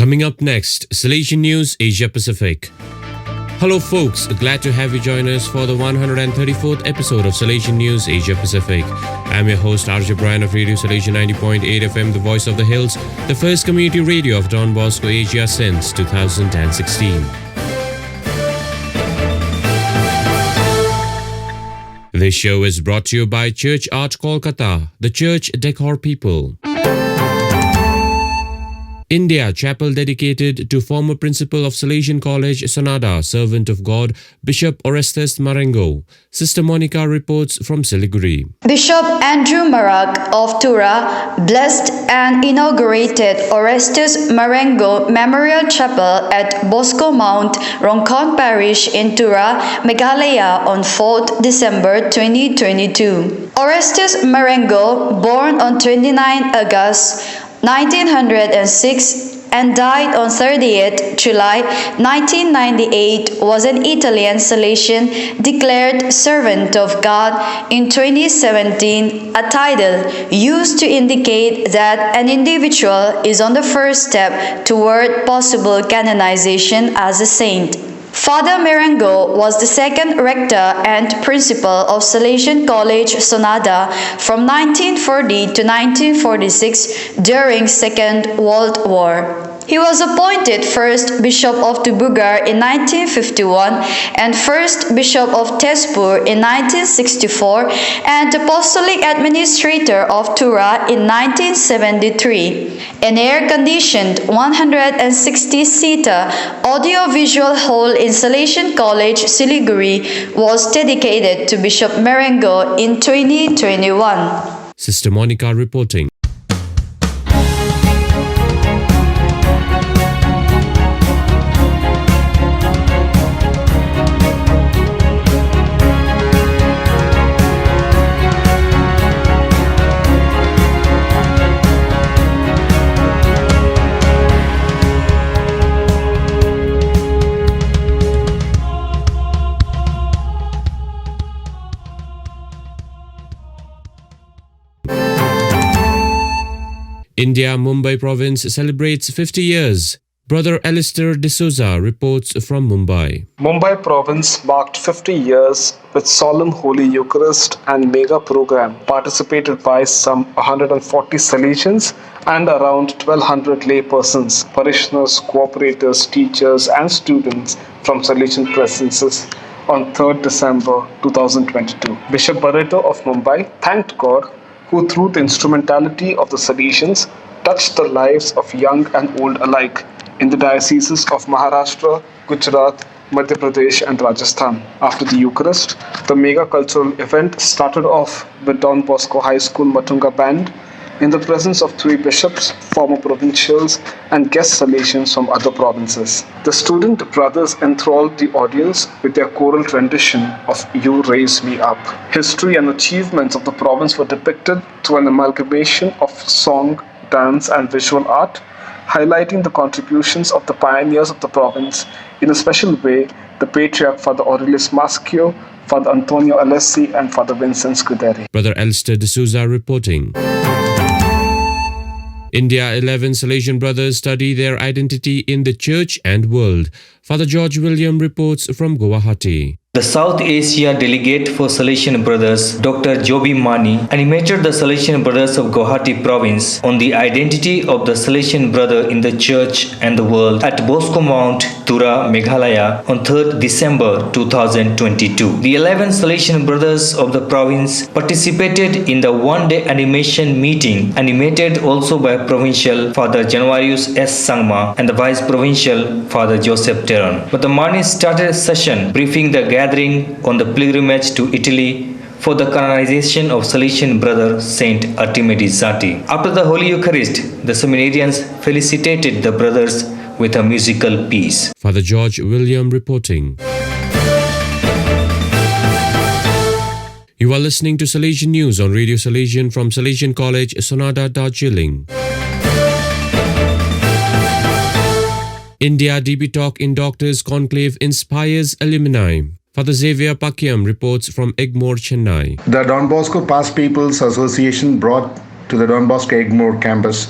Coming up next, Salesian News Asia Pacific. Hello folks, glad to have you join us for the 134th episode of Salesian News Asia Pacific. I'm your host RJ Brian of Radio Salesian 90.8 FM, the voice of the hills, the first community radio of Don Bosco Asia since 2016. This show is brought to you by Church Art Kolkata, the church decor people. India chapel dedicated to former principal of Salesian College, Sonada, servant of God, Bishop Orestes Marengo. Sister Monica reports from Siliguri. Bishop Andrew Marak of Tura blessed and inaugurated Orestes Marengo Memorial Chapel at Bosco Mount Rongkon Parish in Tura, Meghalaya on 4th December 2022. Orestes Marengo, born on 29 August 1906 and died on 30th July 1998, was an Italian Salesian declared servant of God in 2017, a title used to indicate that an individual is on the first step toward possible canonization as a saint. Father Marengo was the second rector and principal of Salesian College Sonada from 1940 to 1946 during Second World War. He was appointed first Bishop of Dibrugarh in 1951 and first Bishop of Tezpur in 1964 and Apostolic Administrator of Tura in 1973. An air-conditioned 160-seater audio-visual hall in Salesian College, Siliguri was dedicated to Bishop Marengo in 2021. Sister Monica reporting. India, Mumbai province celebrates 50 years. Brother Aliester D'Souza reports from Mumbai. Mumbai province marked 50 years with solemn Holy Eucharist and mega program participated by some 140 Salesians and around 1200 lay persons, parishioners, cooperators, teachers and students from Salesian presences on 3rd December 2022. Bishop Barreto of Mumbai thanked God who through the instrumentality of the Salesians touched the lives of young and old alike in the dioceses of Maharashtra, Gujarat, Madhya Pradesh and Rajasthan. After the Eucharist, the mega cultural event started off with Don Bosco High School Matunga Band in the presence of 3 bishops, former provincials and guest Salesians from other provinces. The student brothers enthralled the audience with their choral rendition of You Raise Me Up. History and achievements of the province were depicted through an amalgamation of song, dance and visual art, highlighting the contributions of the pioneers of the province. In a special way, the Patriarch Father Aurelius Maschio, Father Antonio Alessi and Father Vincent Scuderi. Brother Aliester D'Souza reporting. India 11 Salesian Brothers study their identity in the church and world. Father George William reports from Guwahati. The South Asia delegate for Salesian Brothers, Dr. Joby Mani, animated the Salesian Brothers of Guwahati province on the identity of the Salesian brother in the church and the world at Bosco Mount, Tura, Meghalaya on 3rd December 2022. The 11 Salesian Brothers of the province participated in the one-day animation meeting, animated also by Provincial Father Janvarius S. Sangma and the Vice Provincial Father Joseph Teran. But the Mani started a session briefing the gathering on the pilgrimage to Italy for the canonization of Salesian brother Saint Archimedes Zati. After the Holy Eucharist, the seminarians felicitated the brothers with a musical piece. Father George William reporting. You are listening to Salesian News on Radio Salesian from Salesian College, Sonada, Darjeeling. India DB Talk in Doctors Conclave inspires alumni. Father Xavier Pakiam reports from Egmore, Chennai. The Don Bosco Past People's Association brought to the Don Bosco Egmore campus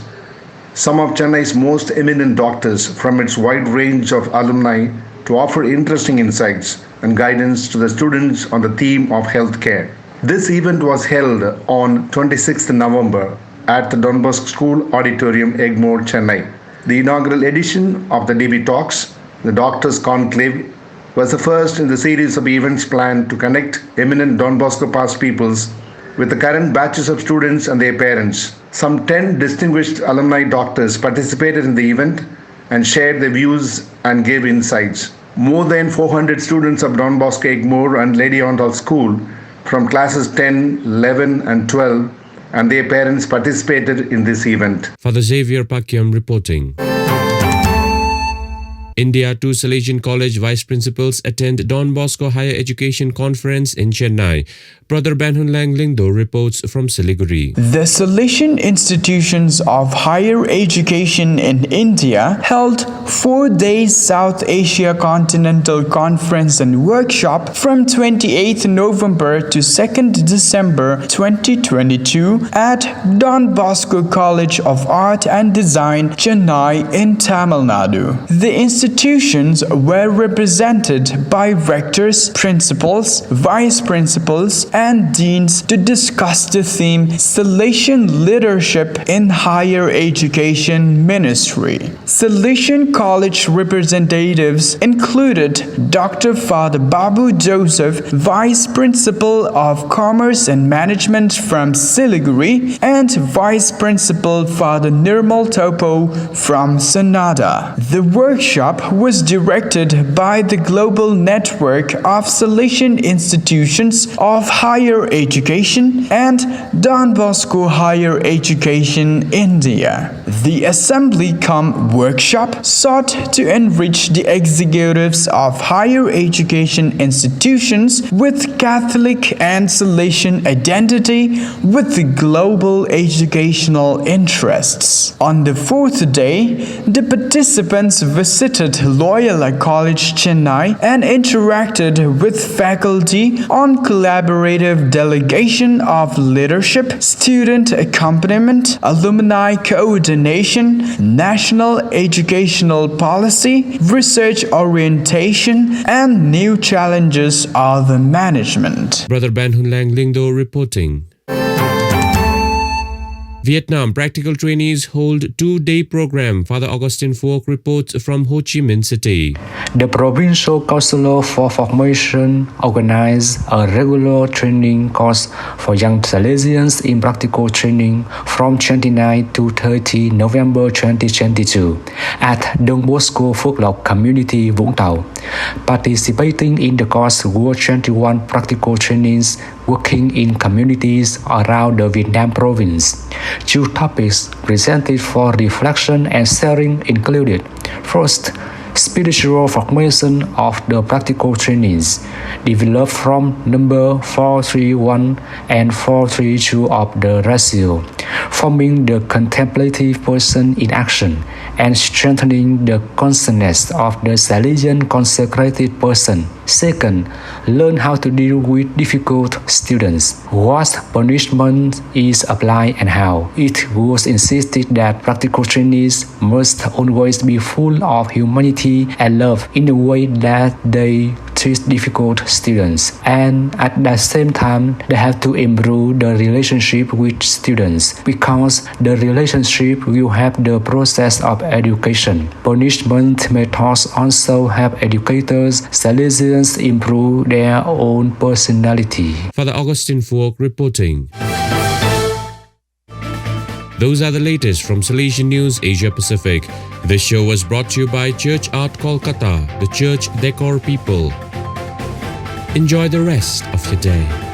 some of Chennai's most eminent doctors from its wide range of alumni to offer interesting insights and guidance to the students on the theme of healthcare. This event was held on 26th November at the Don Bosco School Auditorium, Egmore, Chennai. The inaugural edition of the DB Talks, the Doctors Conclave, was the first in the series of events planned to connect eminent Don Bosco past pupils with the current batches of students and their parents. Some 10 distinguished alumni doctors participated in the event and shared their views and gave insights. More than 400 students of Don Bosco Egmore and Lady Ondal School from classes 10, 11 and 12 and their parents participated in this event. Father Xavier Pakiam reporting. India, 2 Salesian College Vice Principals attend Don Bosco Higher Education Conference in Chennai. Brother Banhunlang Lyngdoh reports from Siliguri. The Salesian Institutions of Higher Education in India held 4 days South Asia Continental Conference and Workshop from 28th November to 2nd December 2022 at Don Bosco College of Art and Design, Chennai in Tamil Nadu. The institutions were represented by rectors, principals, vice principals, and deans to discuss the theme Salesian Leadership in Higher Education Ministry. Salesian College representatives included Dr. Father Babu Joseph, Vice Principal of Commerce and Management from Siliguri, and Vice Principal Father Nirmal Topo from Sonada. The workshop was directed by the Global Network of Salesian Institutions of Higher Education and Don Bosco Higher Education India. The assembly cum workshop sought to enrich the executives of higher education institutions with Catholic and Salesian identity with the global educational interests. On the 4th day, the participants visited Loyola College, Chennai and interacted with faculty on collaborative delegation of leadership, student accompaniment, alumni coordination, national educational policy, research orientation, and new challenges of management. Brother Banhunlang Lyngdoh reporting. Vietnam practical trainees hold 2-day program. Father Augustine Phuoc reports from Ho Chi Minh City. The Provincial Council for Formation organized a regular training course for young Salesians in practical training from 29 to 30 November 2022 at Don Bosco Phước Lộc Community, Vũng Tàu. Participating in the course were 21 practical trainees working in communities around the Vietnam province. 2 topics presented for reflection and sharing included: first, spiritual formation of the practical trainees, developed from number 431 and 432 of the ratio, forming the contemplative person in action, and strengthening the consciousness of the Salesian consecrated person. Second, learn how to deal with difficult students, what punishment is applied and how. It was insisted that practical trainees must always be full of humanity and love in the way that they treat difficult students, and at the same time they have to improve the relationship with students, because the relationship will help the process of education. Punishment methods also help educators, Salesians improve their own personality. Father Augustine Phuoc reporting. Those are the latest from Salesian News Asia Pacific. This show was brought to you by Church Art Kolkata, the church decor people. Enjoy the rest of your day.